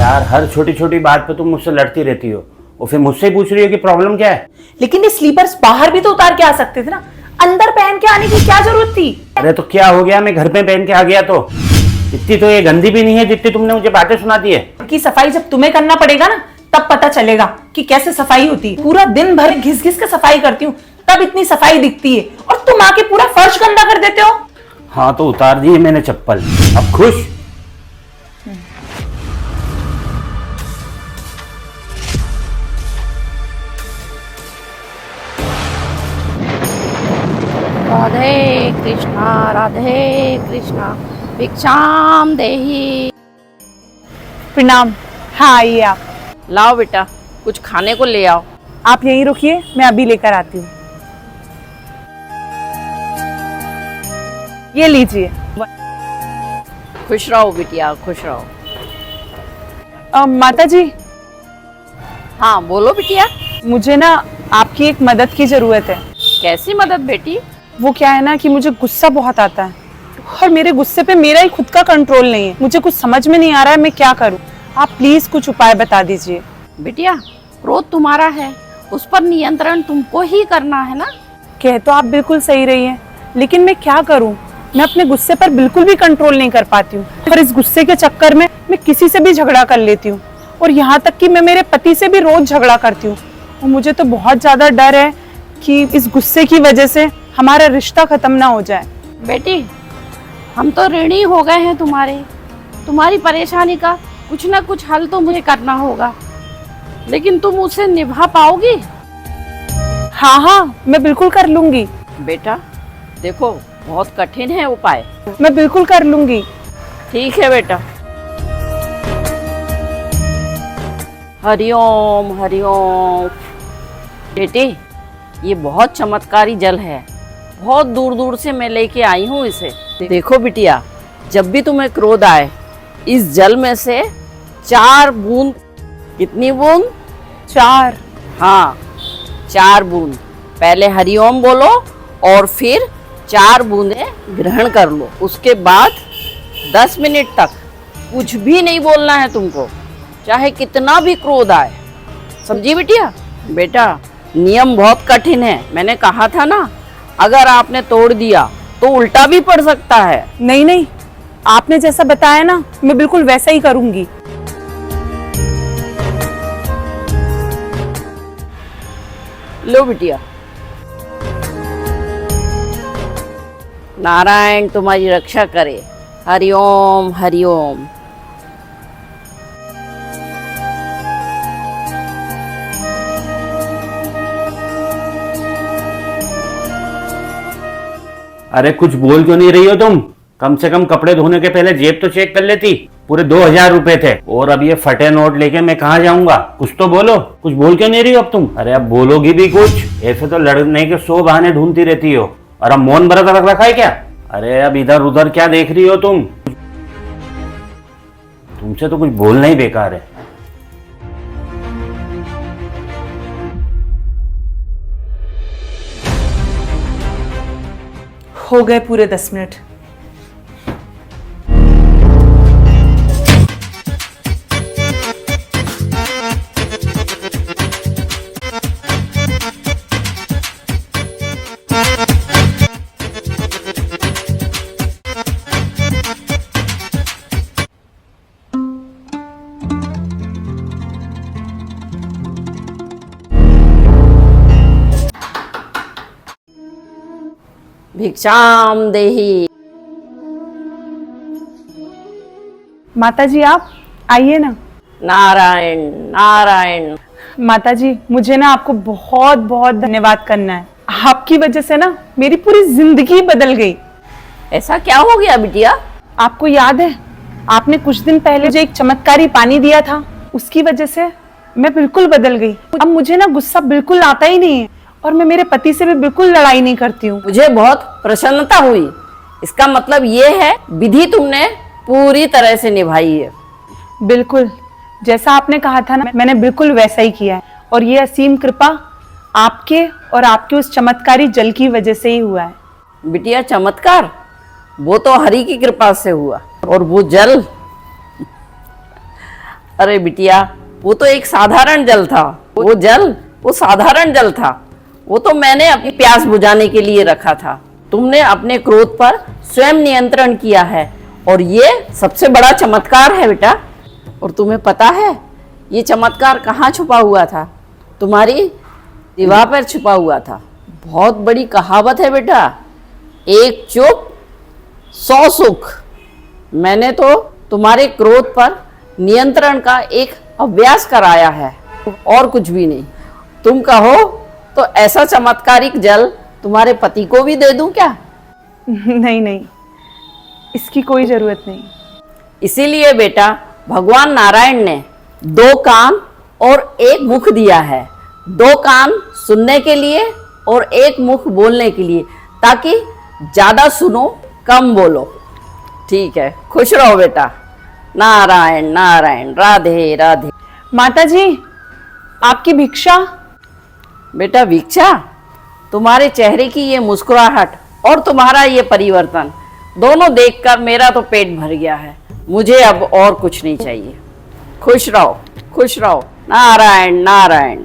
यार हर छोटी छोटी बात पे तुम मुझसे लड़ती रहती हो और फिर मुझसे ही पूछ रही हो कि प्रॉब्लम क्या है। लेकिन ये स्लीपर्स बाहर भी तो उतार के आ सकते थे ना, अंदर पहन के आने की क्या जरूरत थी? अरे तो क्या हो गया, मैं घर पे पहन के आ गया तो इतनी तो ये गंदी भी नहीं है जितनी तुमने मुझे बातें सुना दी है। की सफाई जब तुम्हें करना पड़ेगा ना, तब पता चलेगा कि कैसे सफाई होती है। पूरा दिन भर घिस घिस के सफाई करती हूँ, तब इतनी सफाई दिखती है, और तुम आके पूरा फर्श गंदा कर देते हो। हाँ तो उतार दी है मैंने चप्पल, अब खुश? राधे कृष्णा भिक्षाम देही। प्रणाम। हाँ आइए आप। लाओ बेटा, कुछ खाने को ले आओ। आप यहीं रुकिए, मैं अभी लेकर आती हूँ। ये लीजिए। खुश रहो बिटिया, खुश रहो। माता जी, हाँ बोलो बिटिया। मुझे ना आपकी एक मदद की जरूरत है। कैसी मदद बेटी? वो क्या है ना कि मुझे गुस्सा बहुत आता है और मेरे गुस्से पे मेरा ही खुद का कंट्रोल नहीं है। मुझे कुछ समझ में नहीं आ रहा है मैं क्या करूं। आप प्लीज कुछ उपाय बता दीजिए। बिटिया, क्रोध तुम्हारा है, उस पर नियंत्रण तुमको ही करना है ना। कह तो आप बिल्कुल सही रही हैं, लेकिन मैं क्या करूं? मैं अपने गुस्से पर बिल्कुल भी कंट्रोल नहीं कर पाती हूँ और इस गुस्से के चक्कर में मैं किसी से भी झगड़ा कर लेती हूँ, और यहाँ तक कि मैं मेरे पति से भी रोज झगड़ा करती हूँ। और मुझे तो बहुत ज्यादा डर है कि इस गुस्से की वजह से हमारा रिश्ता खत्म ना हो जाए। बेटी, हम तो ऋणी हो गए हैं तुम्हारी परेशानी का कुछ ना कुछ हल तो मुझे करना होगा, लेकिन तुम उसे निभा पाओगी? हाँ हाँ, मैं बिल्कुल कर लूंगी। बेटा देखो, बहुत कठिन है उपाय। मैं बिल्कुल कर लूंगी। ठीक है बेटा। हरिओम हरिओम। बेटी, ये बहुत चमत्कारी जल है, बहुत दूर दूर से मैं लेके आई हूँ इसे। देखो बिटिया, जब भी तुम्हें क्रोध आए, इस जल में से 4 बूंद। कितनी बूंद? 4। हाँ, 4 बूंद। पहले हरिओम बोलो और फिर 4 बूंदें ग्रहण कर लो। उसके बाद 10 मिनट तक कुछ भी नहीं बोलना है तुमको, चाहे कितना भी क्रोध आए। समझी बिटिया? बेटा, नियम बहुत कठिन है, मैंने कहा था ना, अगर आपने तोड़ दिया तो उल्टा भी पड़ सकता है। नहीं नहीं, आपने जैसा बताया ना, मैं बिल्कुल वैसा ही करूंगी। लो बिटिया। नारायण तुम्हारी रक्षा करे। हरिओम हरिओम। अरे कुछ बोल क्यों नहीं रही हो तुम? कम से कम कपड़े धोने के पहले जेब तो चेक कर लेती। पूरे 2000 रुपए थे और अब ये फटे नोट लेके मैं कहाँ जाऊंगा? कुछ तो बोलो। कुछ बोल क्यों नहीं रही हो अब तुम? अरे अब बोलोगी भी कुछ? ऐसे तो लड़ने के 100 बहाने ढूंढती रहती हो। और अब मौन बरत रख रखा है क्या? अरे अब इधर उधर क्या देख रही हो तुम? तुमसे तो कुछ बोलना ही बेकार है। हो गए पूरे 10 मिनट। भिक्षाम देही। माता जी आप आइए ना। नारायण नारायण। माता जी, मुझे ना आपको बहुत बहुत धन्यवाद करना है। आपकी वजह से ना मेरी पूरी जिंदगी बदल गई। ऐसा क्या हो गया बिटिया? आपको याद है, आपने कुछ दिन पहले मुझे एक चमत्कारी पानी दिया था, उसकी वजह से मैं बिल्कुल बदल गई। अब मुझे ना गुस्सा बिल्कुल आता ही नहीं है और मैं मेरे पति से भी बिल्कुल लड़ाई नहीं करती हूँ। मुझे बहुत प्रसन्नता हुई। इसका मतलब ये है, विधि तुमने पूरी तरह से निभाई है। बिल्कुल, जैसा आपने कहा था ना, मैंने बिल्कुल वैसा ही किया है, और ये असीम कृपा आपके और आपके उस चमत्कारी जल की वजह से ही हुआ है। बिटिया, चमत्कार वो तो हरि की कृपा से हुआ, और वो जल अरे बिटिया, वो तो एक साधारण जल था। वो साधारण जल था। वो तो मैंने अपनी प्यास बुझाने के लिए रखा था। तुमने अपने क्रोध पर स्वयं नियंत्रण किया है और ये सबसे बड़ा चमत्कार है बेटा। और तुम्हें पता है ये चमत्कार कहाँ छुपा हुआ था? तुम्हारी दीवार पर छुपा हुआ था। बहुत बड़ी कहावत है बेटा, एक चुप 100 सुख। मैंने तो तुम्हारे क्रोध पर नियंत्रण का एक अभ्यास कराया है और कुछ भी नहीं। तुम कहो तो ऐसा चमत्कारिक जल तुम्हारे पति को भी दे दूं क्या? नहीं नहीं, इसकी कोई जरूरत नहीं। इसीलिए बेटा भगवान नारायण ने 2 कान और 1 मुख दिया है। 2 कान सुनने के लिए और 1 मुख बोलने के लिए, ताकि ज्यादा सुनो कम बोलो। ठीक है, खुश रहो बेटा। नारायण नारायण, राधे राधे। माता जी, आपकी भिक्षा। बेटा भिक्षा? तुम्हारे चेहरे की ये मुस्कुराहट और तुम्हारा ये परिवर्तन दोनों देखकर मेरा तो पेट भर गया है। मुझे अब और कुछ नहीं चाहिए। खुश रहो, खुश रहो। नारायण नारायण।